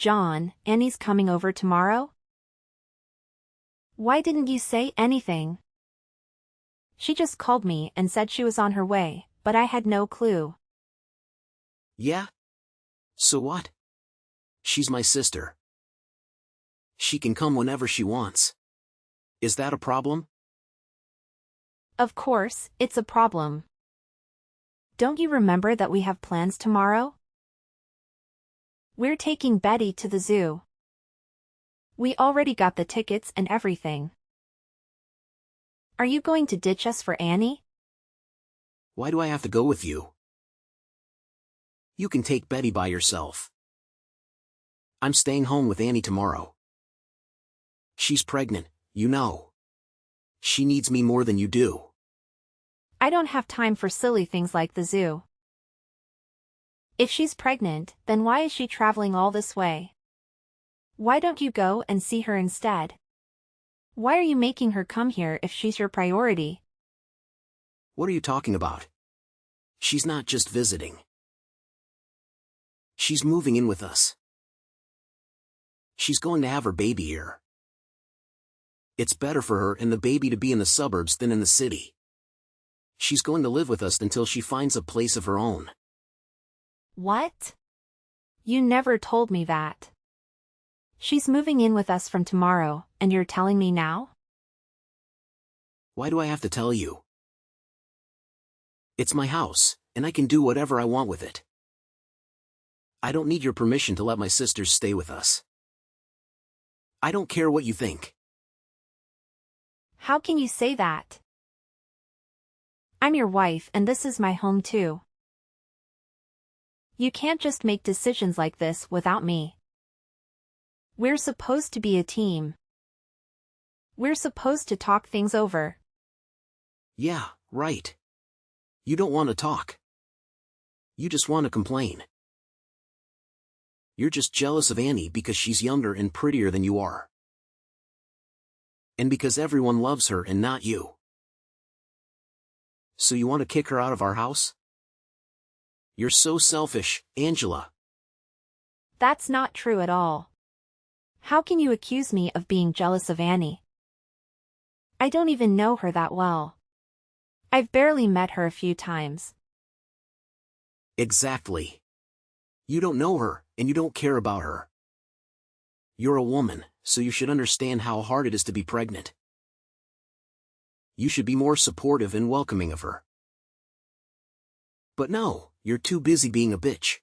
John, Annie's coming over tomorrow? Why didn't you say anything? She just called me and said she was on her way, but I had no clue. Yeah? So what? She's my sister. She can come whenever she wants. Is that a problem? Of course, it's a problem. Don't you remember that we have plans tomorrow? We're taking Betty to the zoo. We already got the tickets and everything. Are you going to ditch us for Annie? Why do I have to go with you? You can take Betty by yourself. I'm staying home with Annie tomorrow. She's pregnant, you know. She needs me more than you do. I don't have time for silly things like the zoo. If she's pregnant, then why is she traveling all this way? Why don't you go and see her instead? Why are you making her come here if she's your priority? What are you talking about? She's not just visiting. She's moving in with us. She's going to have her baby here. It's better for her and the baby to be in the suburbs than in the city. She's going to live with us until she finds a place of her own. What? You never told me that. She's moving in with us from tomorrow, and you're telling me now? Why do I have to tell you? It's my house, and I can do whatever I want with it. I don't need your permission to let my sisters stay with us. I don't care what you think. How can you say that? I'm your wife and this is my home too. You can't just make decisions like this without me. We're supposed to be a team. We're supposed to talk things over. Yeah, right. You don't want to talk. You just want to complain. You're just jealous of Annie because she's younger and prettier than you are. And because everyone loves her and not you. So you want to kick her out of our house? You're so selfish, Angela. That's not true at all. How can you accuse me of being jealous of Annie? I don't even know her that well. I've barely met her a few times. Exactly. You don't know her, and you don't care about her. You're a woman, so you should understand how hard it is to be pregnant. You should be more supportive and welcoming of her. But no, you're too busy being a bitch.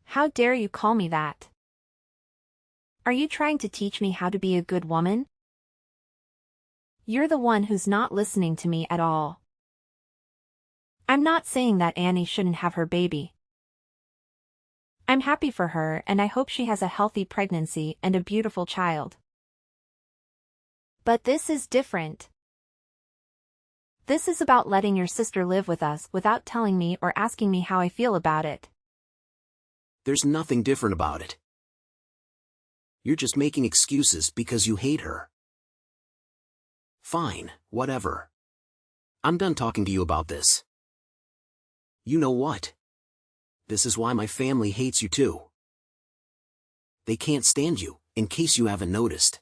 How dare you call me that? Are you trying to teach me how to be a good woman? You're the one who's not listening to me at all. I'm not saying that Annie shouldn't have her baby. I'm happy for her and I hope she has a healthy pregnancy and a beautiful child. But this is different. This is about letting your sister live with us without telling me or asking me how I feel about it. There's nothing different about it. You're just making excuses because you hate her. Fine, whatever. I'm done talking to you about this. You know what? This is why my family hates you too. They can't stand you, in case you haven't noticed.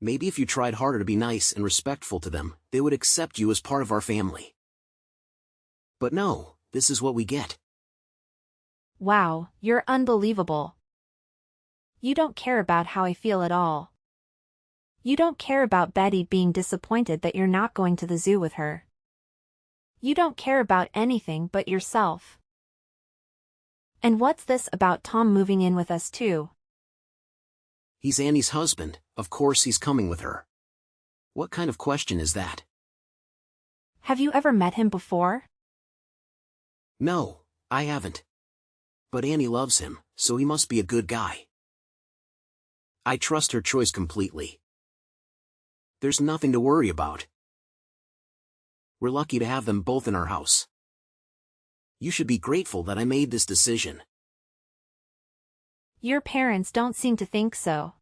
Maybe if you tried harder to be nice and respectful to them, they would accept you as part of our family. But no, this is what we get. Wow, you're unbelievable. You don't care about how I feel at all. You don't care about Betty being disappointed that you're not going to the zoo with her. You don't care about anything but yourself. And what's this about Tom moving in with us too? He's Annie's husband, of course he's coming with her. What kind of question is that? Have you ever met him before? No, I haven't. But Annie loves him, so he must be a good guy. I trust her choice completely. There's nothing to worry about. We're lucky to have them both in our house. You should be grateful that I made this decision. Your parents don't seem to think so.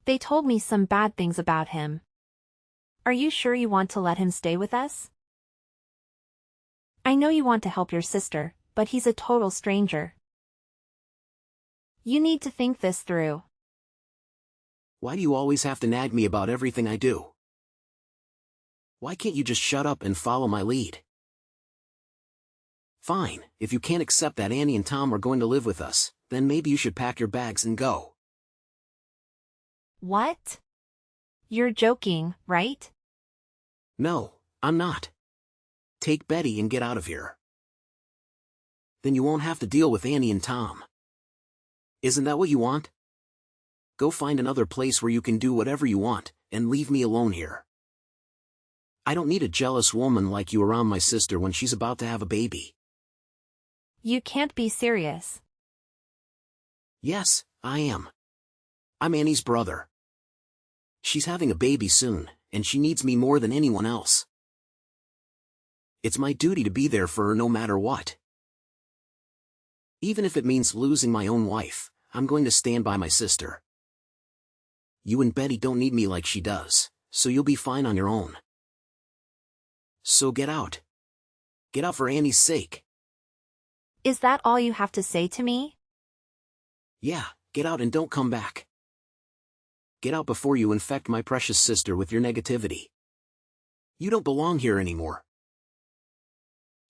They told me some bad things about him. Are you sure you want to let him stay with us? I know you want to help your sister, but he's a total stranger. You need to think this through. Why do you always have to nag me about everything I do? Why can't you just shut up and follow my lead? Fine, if you can't accept that Annie and Tom are going to live with us, then maybe you should pack your bags and go. What? You're joking, right? No, I'm not. Take Betty and get out of here. Then you won't have to deal with Annie and Tom. Isn't that what you want? Go find another place where you can do whatever you want, and leave me alone here. I don't need a jealous woman like you around my sister when she's about to have a baby. You can't be serious. Yes, I am. I'm Annie's brother. She's having a baby soon, and she needs me more than anyone else. It's my duty to be there for her no matter what. Even if it means losing my own wife, I'm going to stand by my sister. You and Betty don't need me like she does, so you'll be fine on your own. So get out. Get out for Annie's sake. Is that all you have to say to me? Yeah, get out and don't come back. Get out before you infect my precious sister with your negativity. You don't belong here anymore.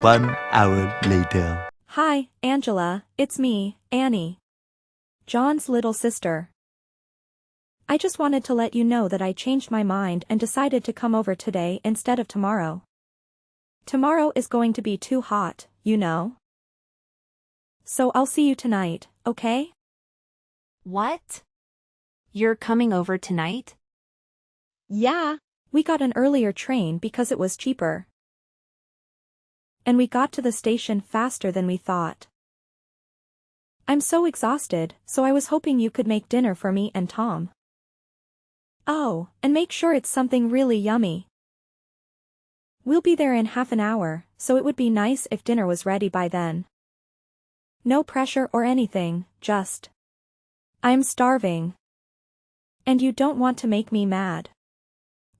1 hour later. Hi, Angela, it's me, Annie. John's little sister. I just wanted to let you know that I changed my mind and decided to come over today instead of tomorrow. Tomorrow is going to be too hot, you know. So I'll see you tonight, okay? What? You're coming over tonight? Yeah. We got an earlier train because it was cheaper. And we got to the station faster than we thought. I'm so exhausted, so I was hoping you could make dinner for me and Tom. Oh, and make sure it's something really yummy. We'll be there in half an hour, so it would be nice if dinner was ready by then. No pressure or anything, just. I'm starving. And you don't want to make me mad.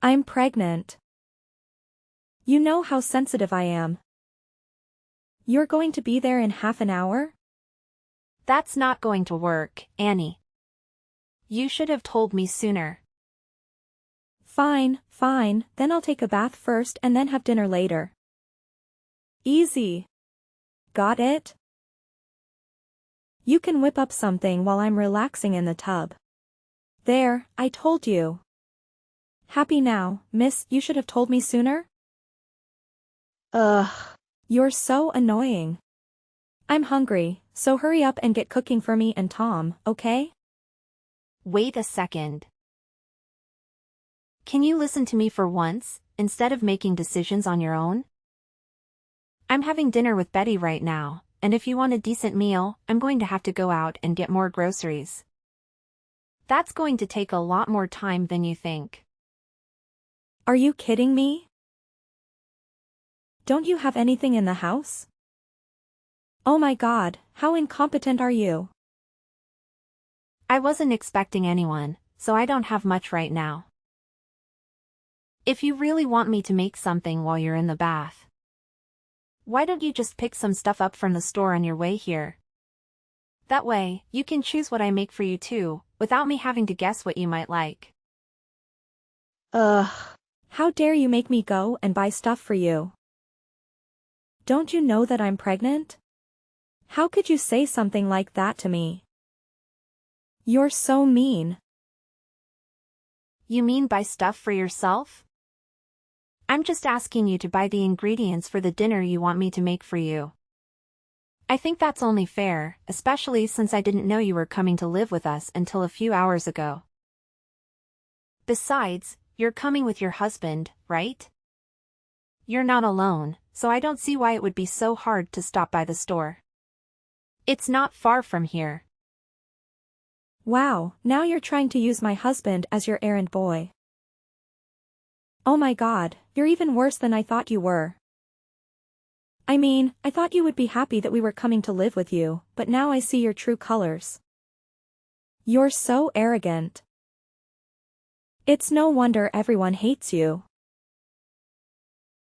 I'm pregnant. You know how sensitive I am. You're going to be there in half an hour? That's not going to work, Annie. You should have told me sooner. Fine, fine, then I'll take a bath first and then have dinner later. Easy. Got it? You can whip up something while I'm relaxing in the tub. There, I told you. Happy now, miss, you should have told me sooner? Ugh. You're so annoying. I'm hungry, so hurry up and get cooking for me and Tom, okay? Wait a second. Can you listen to me for once, instead of making decisions on your own? I'm having dinner with Betty right now, and if you want a decent meal, I'm going to have to go out and get more groceries. That's going to take a lot more time than you think. Are you kidding me? Don't you have anything in the house? Oh my God, how incompetent are you? I wasn't expecting anyone, so I don't have much right now. If you really want me to make something while you're in the bath, why don't you just pick some stuff up from the store on your way here? That way, you can choose what I make for you too, without me having to guess what you might like. Ugh. How dare you make me go and buy stuff for you? Don't you know that I'm pregnant? How could you say something like that to me? You're so mean. You mean buy stuff for yourself? I'm just asking you to buy the ingredients for the dinner you want me to make for you. I think that's only fair, especially since I didn't know you were coming to live with us until a few hours ago. Besides, you're coming with your husband, right? You're not alone, so I don't see why it would be so hard to stop by the store. It's not far from here. Wow, now you're trying to use my husband as your errand boy. Oh my God, you're even worse than I thought you were. I mean, I thought you would be happy that we were coming to live with you, but now I see your true colors. You're so arrogant. It's no wonder everyone hates you.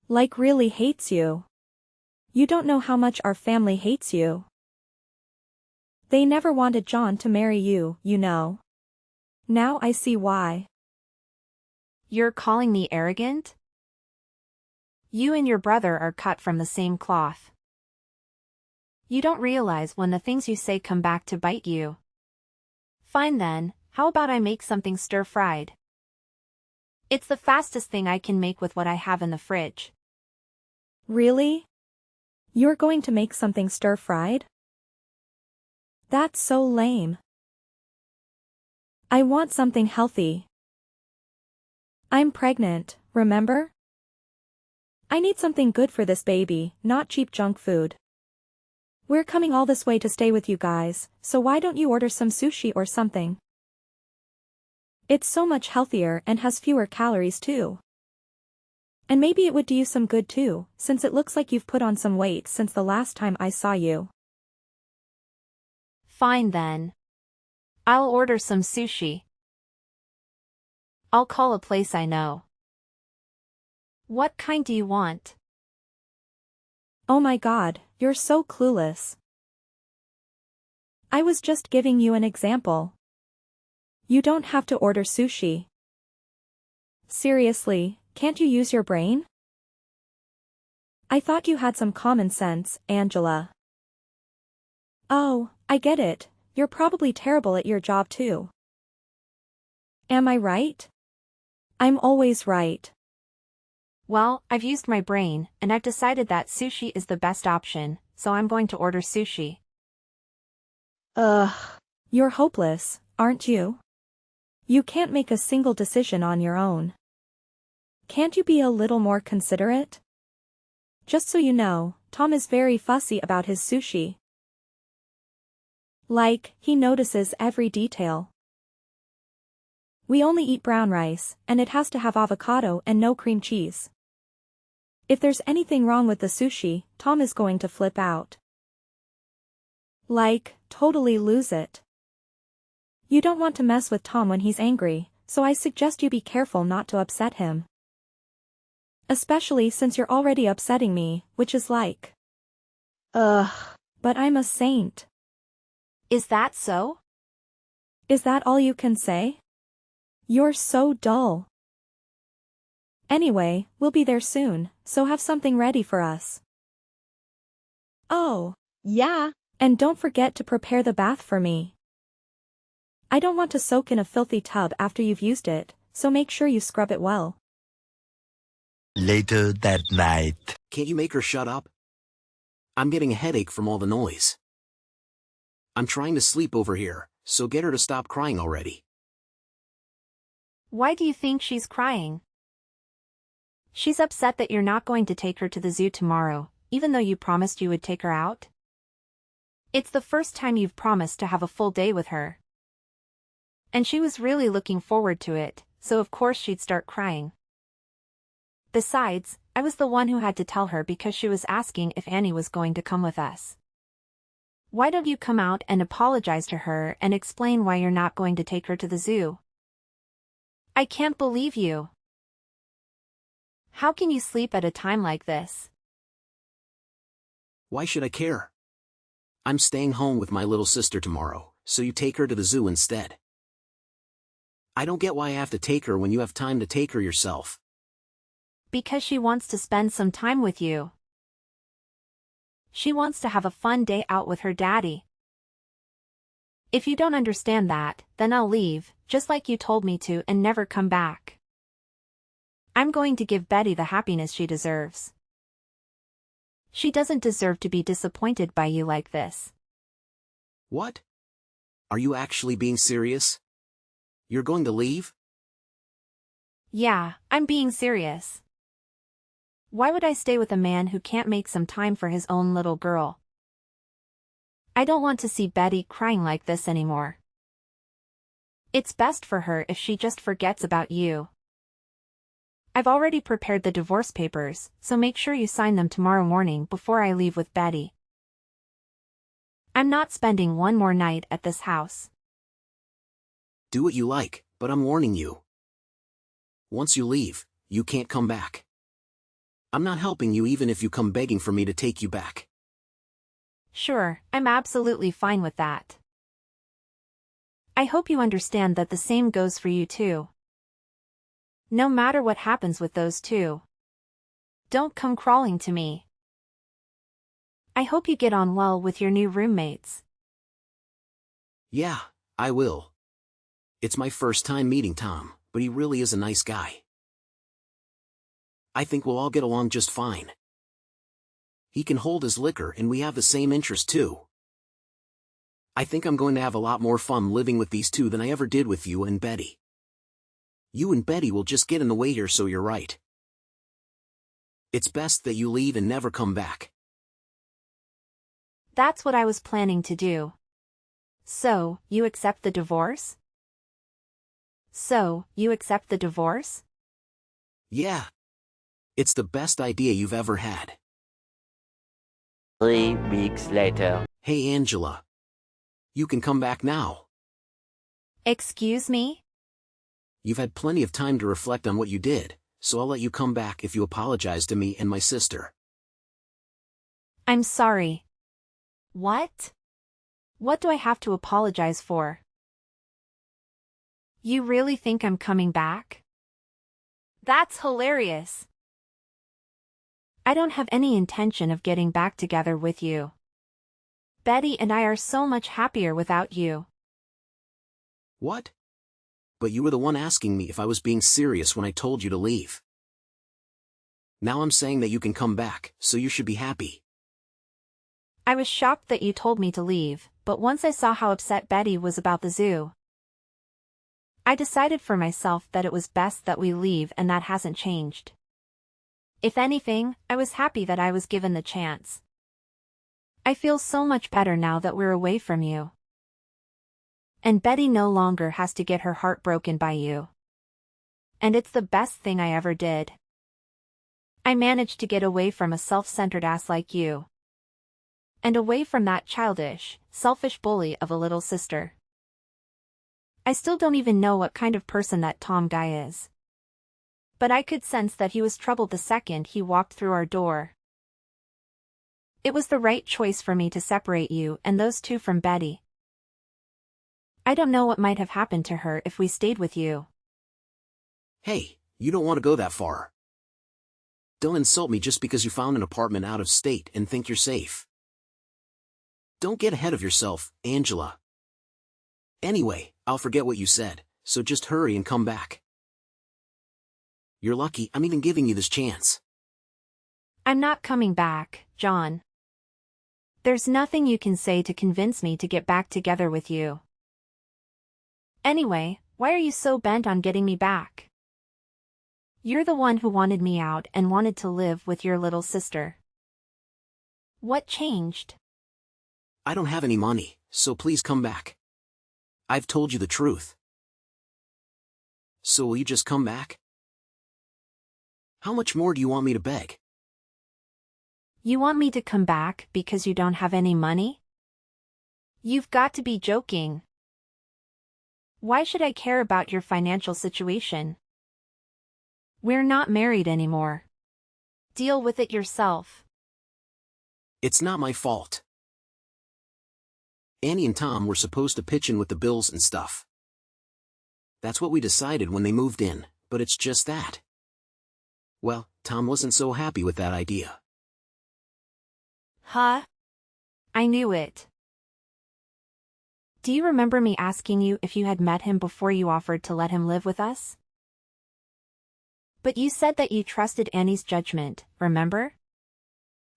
Like really hates you. You don't know how much our family hates you. They never wanted John to marry you, you know. Now I see why. You're calling me arrogant? You and your brother are cut from the same cloth. You don't realize when the things you say come back to bite you. Fine then, how about I make something stir-fried? It's the fastest thing I can make with what I have in the fridge. Really? You're going to make something stir-fried? That's so lame. I want something healthy. I'm pregnant, remember? I need something good for this baby, not cheap junk food. We're coming all this way to stay with you guys, so why don't you order some sushi or something? It's so much healthier and has fewer calories too. And maybe it would do you some good too, since it looks like you've put on some weight since the last time I saw you. Fine then. I'll order some sushi. I'll call a place I know. What kind do you want? Oh my God, you're so clueless. I was just giving you an example. You don't have to order sushi. Seriously, can't you use your brain? I thought you had some common sense, Angela. Oh, I get it, you're probably terrible at your job too. Am I right? I'm always right. Well, I've used my brain, and I've decided that sushi is the best option, so I'm going to order sushi. Ugh. You're hopeless, aren't you? You can't make a single decision on your own. Can't you be a little more considerate? Just so you know, Tom is very fussy about his sushi. Like, he notices every detail. We only eat brown rice, and it has to have avocado and no cream cheese. If there's anything wrong with the sushi, Tom is going to flip out. Like, totally lose it. You don't want to mess with Tom when he's angry, so I suggest you be careful not to upset him. Especially since you're already upsetting me, which is like. Ugh. But I'm a saint. Is that so? Is that all you can say? You're so dull. Anyway, we'll be there soon, so have something ready for us. Oh, yeah. And don't forget to prepare the bath for me. I don't want to soak in a filthy tub after you've used it, so make sure you scrub it well. Later that night. Can't you make her shut up? I'm getting a headache from all the noise. I'm trying to sleep over here, so get her to stop crying already. Why do you think she's crying? She's upset that you're not going to take her to the zoo tomorrow, even though you promised you would take her out. It's the first time you've promised to have a full day with her. And she was really looking forward to it, so of course she'd start crying. Besides, I was the one who had to tell her because she was asking if Annie was going to come with us. Why don't you come out and apologize to her and explain why you're not going to take her to the zoo? I can't believe you. How can you sleep at a time like this? Why should I care? I'm staying home with my little sister tomorrow, so you take her to the zoo instead. I don't get why I have to take her when you have time to take her yourself. Because she wants to spend some time with you. She wants to have a fun day out with her daddy. If you don't understand that, then I'll leave, just like you told me to, and never come back. I'm going to give Betty the happiness she deserves. She doesn't deserve to be disappointed by you like this. What? Are you actually being serious? You're going to leave? Yeah, I'm being serious. Why would I stay with a man who can't make some time for his own little girl? I don't want to see Betty crying like this anymore. It's best for her if she just forgets about you. I've already prepared the divorce papers, so make sure you sign them tomorrow morning before I leave with Betty. I'm not spending one more night at this house. Do what you like, but I'm warning you. Once you leave, you can't come back. I'm not helping you even if you come begging for me to take you back. Sure, I'm absolutely fine with that. I hope you understand that the same goes for you too. No matter what happens with those two, don't come crawling to me. I hope you get on well with your new roommates. Yeah, I will. It's my first time meeting Tom, but he really is a nice guy. I think we'll all get along just fine. He can hold his liquor and we have the same interest too. I think I'm going to have a lot more fun living with these two than I ever did with you and Betty. You and Betty will just get in the way here, so you're right. It's best that you leave and never come back. That's what I was planning to do. So, you accept the divorce? Yeah. It's the best idea you've ever had. 3 weeks later. Hey Angela. You can come back now. Excuse me? You've had plenty of time to reflect on what you did, so I'll let you come back if you apologize to me and my sister. I'm sorry. What? What do I have to apologize for? You really think I'm coming back? That's hilarious. I don't have any intention of getting back together with you. Betty and I are so much happier without you. What? But you were the one asking me if I was being serious when I told you to leave. Now I'm saying that you can come back, so you should be happy. I was shocked that you told me to leave, but once I saw how upset Betty was about the zoo, I decided for myself that it was best that we leave, and that hasn't changed. If anything, I was happy that I was given the chance. I feel so much better now that we're away from you. And Betty no longer has to get her heart broken by you. And it's the best thing I ever did. I managed to get away from a self-centered ass like you. And away from that childish, selfish bully of a little sister. I still don't even know what kind of person that Tom guy is. But I could sense that he was troubled the second he walked through our door. It was the right choice for me to separate you and those two from Betty. I don't know what might have happened to her if we stayed with you. Hey, you don't want to go that far. Don't insult me just because you found an apartment out of state and think you're safe. Don't get ahead of yourself, Angela. Anyway, I'll forget what you said, so just hurry and come back. You're lucky I'm even giving you this chance. I'm not coming back, John. There's nothing you can say to convince me to get back together with you. Anyway, why are you so bent on getting me back? You're the one who wanted me out and wanted to live with your little sister. What changed? I don't have any money, so please come back. I've told you the truth. So will you just come back? How much more do you want me to beg? You want me to come back because you don't have any money? You've got to be joking. Why should I care about your financial situation? We're not married anymore. Deal with it yourself. It's not my fault. Annie and Tom were supposed to pitch in with the bills and stuff. That's what we decided when they moved in, but it's just that. Well, Tom wasn't so happy with that idea. Huh? I knew it. Do you remember me asking you if you had met him before you offered to let him live with us? But you said that you trusted Annie's judgment, remember?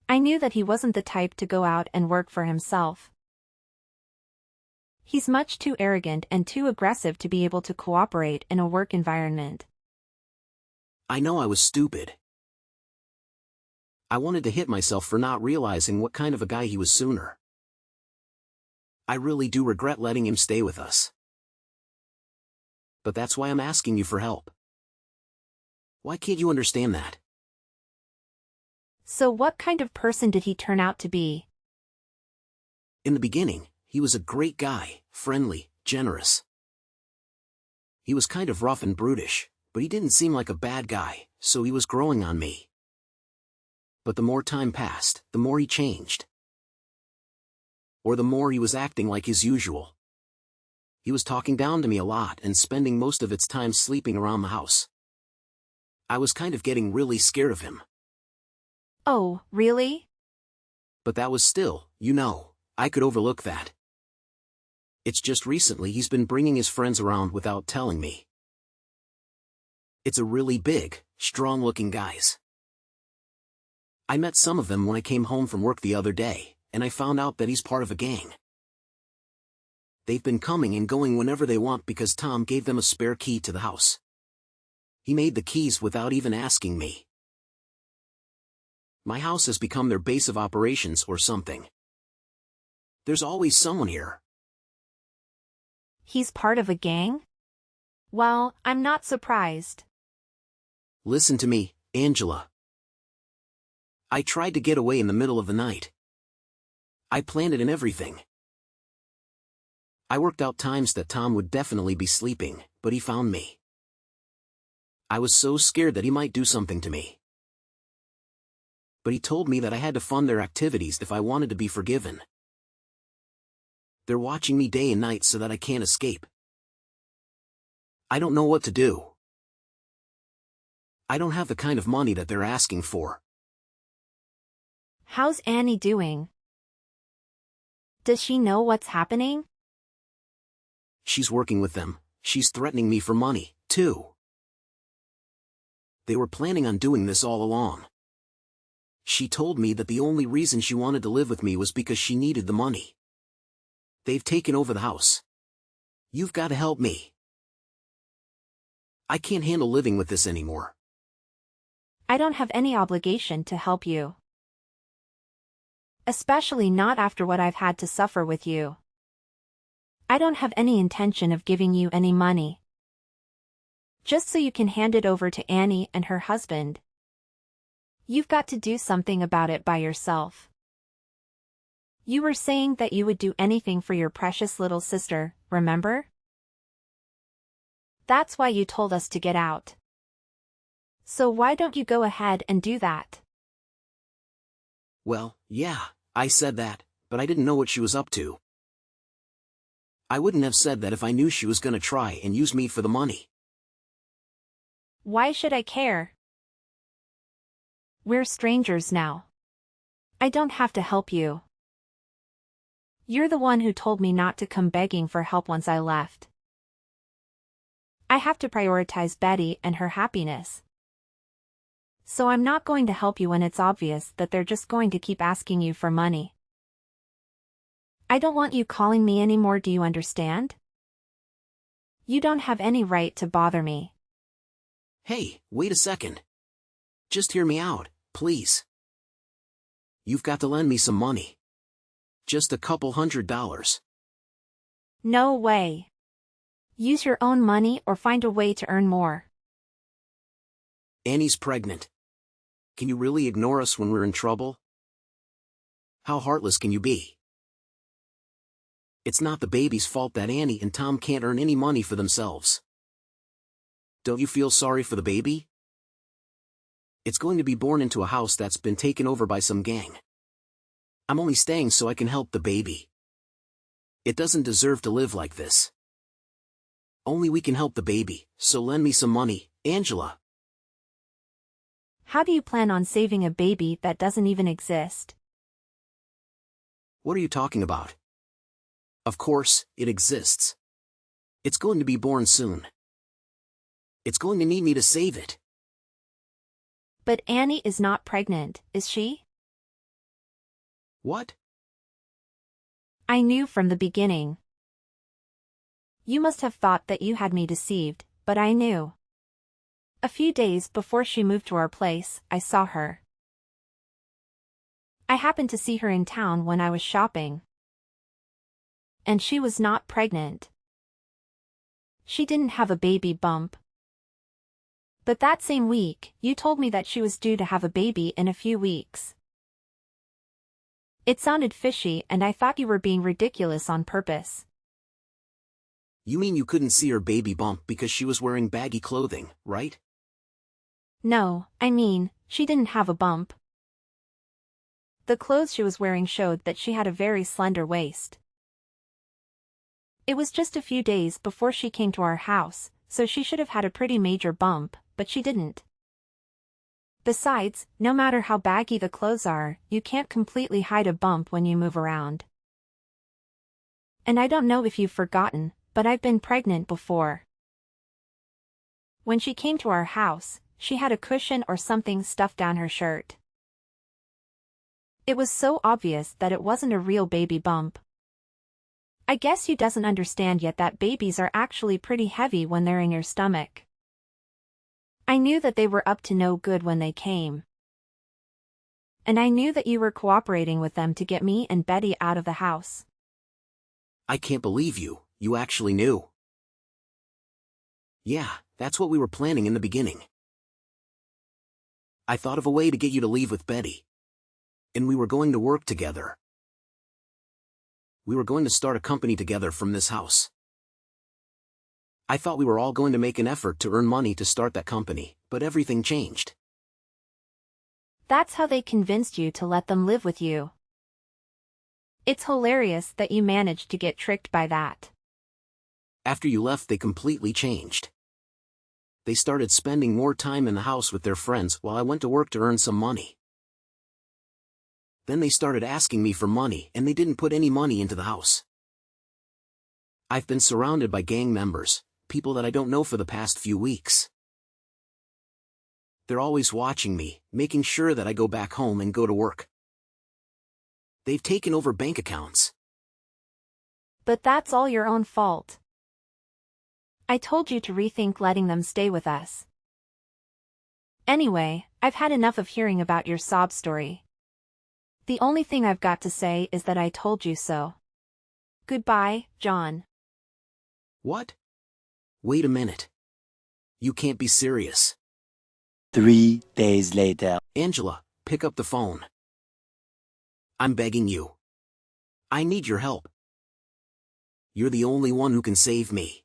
I knew that he wasn't the type to go out and work for himself. He's much too arrogant and too aggressive to be able to cooperate in a work environment. I know I was stupid. I wanted to hit myself for not realizing what kind of a guy he was sooner. I really do regret letting him stay with us. But that's why I'm asking you for help. Why can't you understand that? So what kind of person did he turn out to be? In the beginning, he was a great guy, friendly, generous. He was kind of rough and brutish, but he didn't seem like a bad guy, so he was growing on me. But the more time passed, the more he changed. or the more he was acting like his usual. He was talking down to me a lot and spending most of its time sleeping around the house. I was kind of getting really scared of him. Oh, really? But that was still, you know, I could overlook that. It's just recently he's been bringing his friends around without telling me. It's a really big, strong-looking guys. I met some of them when I came home from work the other day, and I found out that he's part of a gang. They've been coming and going whenever they want because Tom gave them a spare key to the house. He made the keys without even asking me. My house has become their base of operations or something. There's always someone here. He's part of a gang? Well, I'm not surprised. Listen to me, Angela. I tried to get away in the middle of the night. I planned it and everything. I worked out times that Tom would definitely be sleeping, but he found me. I was so scared that he might do something to me. But he told me that I had to fund their activities if I wanted to be forgiven. They're watching me day and night so that I can't escape. I don't know what to do. I don't have the kind of money that they're asking for. How's Annie doing? Does she know what's happening? She's working with them. She's threatening me for money, too. They were planning on doing this all along. She told me that the only reason she wanted to live with me was because she needed the money. They've taken over the house. You've got to help me. I can't handle living with this anymore. I don't have any obligation to help you. Especially not after what I've had to suffer with you. I don't have any intention of giving you any money. Just so you can hand it over to Annie and her husband. You've got to do something about it by yourself. You were saying that you would do anything for your precious little sister, remember? That's why you told us to get out. So why don't you go ahead and do that? Well, yeah, I said that, but I didn't know what she was up to. I wouldn't have said that if I knew she was gonna try and use me for the money. Why should I care? We're strangers now. I don't have to help you. You're the one who told me not to come begging for help once I left. I have to prioritize Betty and her happiness. So I'm not going to help you when it's obvious that they're just going to keep asking you for money. I don't want you calling me anymore, do you understand? You don't have any right to bother me. Hey, wait a second. Just hear me out, please. You've got to lend me some money. Just a couple $100. No way. Use your own money or find a way to earn more. Annie's pregnant. Can you really ignore us when we're in trouble? How heartless can you be? It's not the baby's fault that Annie and Tom can't earn any money for themselves. Don't you feel sorry for the baby? It's going to be born into a house that's been taken over by some gang. I'm only staying so I can help the baby. It doesn't deserve to live like this. Only we can help the baby, so lend me some money, Angela. How do you plan on saving a baby that doesn't even exist? What are you talking about? Of course, it exists. It's going to be born soon. It's going to need me to save it. But Annie is not pregnant, is she? What? I knew from the beginning. You must have thought that you had me deceived, but I knew. A few days before she moved to our place, I saw her. I happened to see her in town when I was shopping. And she was not pregnant. She didn't have a baby bump. But that same week, you told me that she was due to have a baby in a few weeks. It sounded fishy and I thought you were being ridiculous on purpose. You mean you couldn't see her baby bump because she was wearing baggy clothing, right? No, I mean, she didn't have a bump. The clothes she was wearing showed that she had a very slender waist. It was just a few days before she came to our house, so she should have had a pretty major bump, but she didn't. Besides, no matter how baggy the clothes are, you can't completely hide a bump when you move around. And I don't know if you've forgotten, but I've been pregnant before. When she came to our house, she had a cushion or something stuffed down her shirt. It was so obvious that it wasn't a real baby bump. I guess you doesn't understand yet that babies are actually pretty heavy when they're in your stomach. I knew that they were up to no good when they came. And I knew that you were cooperating with them to get me and Betty out of the house. I can't believe you actually knew. Yeah, that's what we were planning in the beginning. I thought of a way to get you to leave with Betty. And we were going to work together. We were going to start a company together from this house. I thought we were all going to make an effort to earn money to start that company, but everything changed. That's how they convinced you to let them live with you. It's hilarious that you managed to get tricked by that. After you left, they completely changed. They started spending more time in the house with their friends while I went to work to earn some money. Then they started asking me for money and they didn't put any money into the house. I've been surrounded by gang members, people that I don't know for the past few weeks. They're always watching me, making sure that I go back home and go to work. They've taken over bank accounts. But that's all your own fault. I told you to rethink letting them stay with us. Anyway, I've had enough of hearing about your sob story. The only thing I've got to say is that I told you so. Goodbye, John. What? Wait a minute. You can't be serious. 3 days later. Angela, pick up the phone. I'm begging you. I need your help. You're the only one who can save me.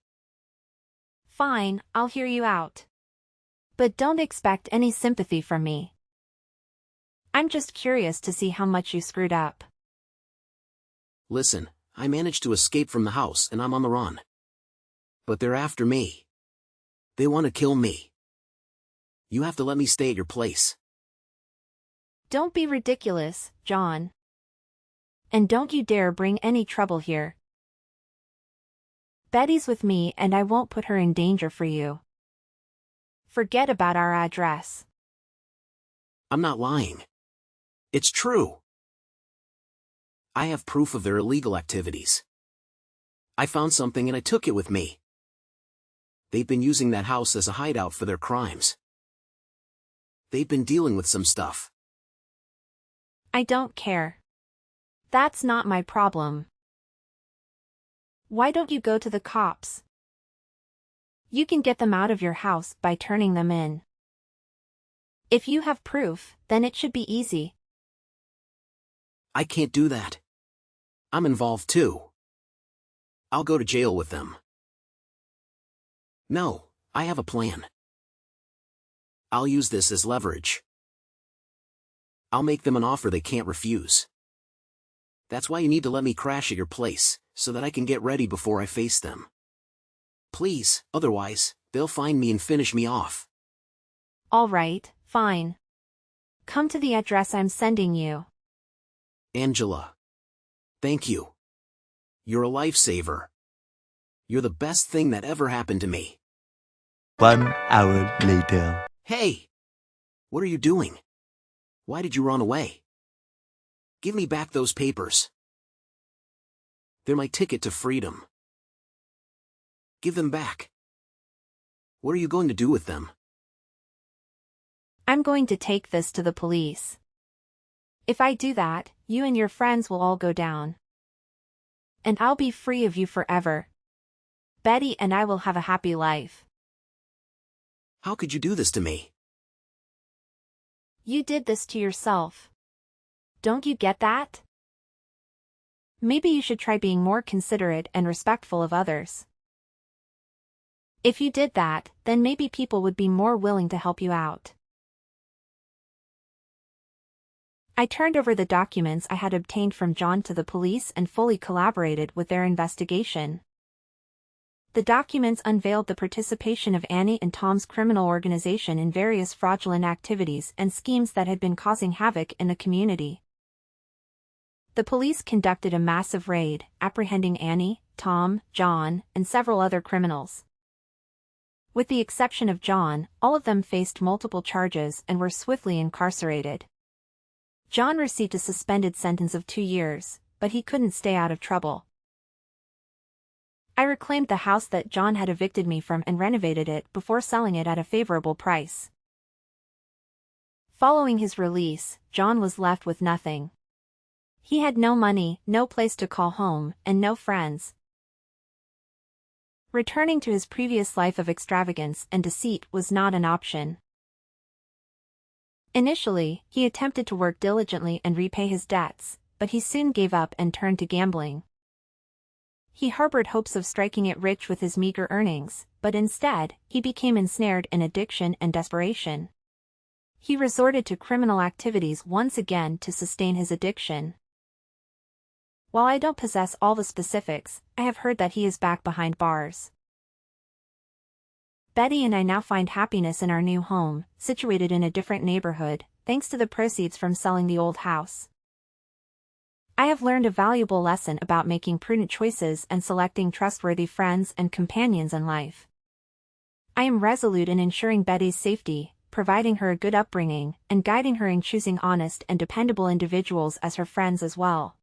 Fine, I'll hear you out. But don't expect any sympathy from me. I'm just curious to see how much you screwed up. Listen, I managed to escape from the house and I'm on the run. But they're after me. They want to kill me. You have to let me stay at your place. Don't be ridiculous, John. And don't you dare bring any trouble here. Betty's with me and I won't put her in danger for you. Forget about our address. I'm not lying. It's true. I have proof of their illegal activities. I found something and I took it with me. They've been using that house as a hideout for their crimes. They've been dealing with some stuff. I don't care. That's not my problem. Why don't you go to the cops? You can get them out of your house by turning them in. If you have proof, then it should be easy. I can't do that. I'm involved too. I'll go to jail with them. No, I have a plan. I'll use this as leverage. I'll make them an offer they can't refuse. That's why you need to let me crash at your place, so that I can get ready before I face them. Please, otherwise, they'll find me and finish me off. All right, fine. Come to the address I'm sending you. Angela. Thank you. You're a lifesaver. You're the best thing that ever happened to me. 1 hour later. Hey! What are you doing? Why did you run away? Give me back those papers. They're my ticket to freedom. Give them back. What are you going to do with them? I'm going to take this to the police. If I do that, you and your friends will all go down. And I'll be free of you forever. Betty and I will have a happy life. How could you do this to me? You did this to yourself. Don't you get that? Maybe you should try being more considerate and respectful of others. If you did that, then maybe people would be more willing to help you out. I turned over the documents I had obtained from John to the police and fully collaborated with their investigation. The documents unveiled the participation of Annie and Tom's criminal organization in various fraudulent activities and schemes that had been causing havoc in the community. The police conducted a massive raid, apprehending Annie, Tom, John, and several other criminals. With the exception of John, all of them faced multiple charges and were swiftly incarcerated. John received a suspended sentence of 2 years, but he couldn't stay out of trouble. I reclaimed the house that John had evicted me from and renovated it before selling it at a favorable price. Following his release, John was left with nothing. He had no money, no place to call home, and no friends. Returning to his previous life of extravagance and deceit was not an option. Initially, he attempted to work diligently and repay his debts, but he soon gave up and turned to gambling. He harbored hopes of striking it rich with his meager earnings, but instead, he became ensnared in addiction and desperation. He resorted to criminal activities once again to sustain his addiction. While I don't possess all the specifics, I have heard that he is back behind bars. Betty and I now find happiness in our new home, situated in a different neighborhood, thanks to the proceeds from selling the old house. I have learned a valuable lesson about making prudent choices and selecting trustworthy friends and companions in life. I am resolute in ensuring Betty's safety, providing her a good upbringing, and guiding her in choosing honest and dependable individuals as her friends as well.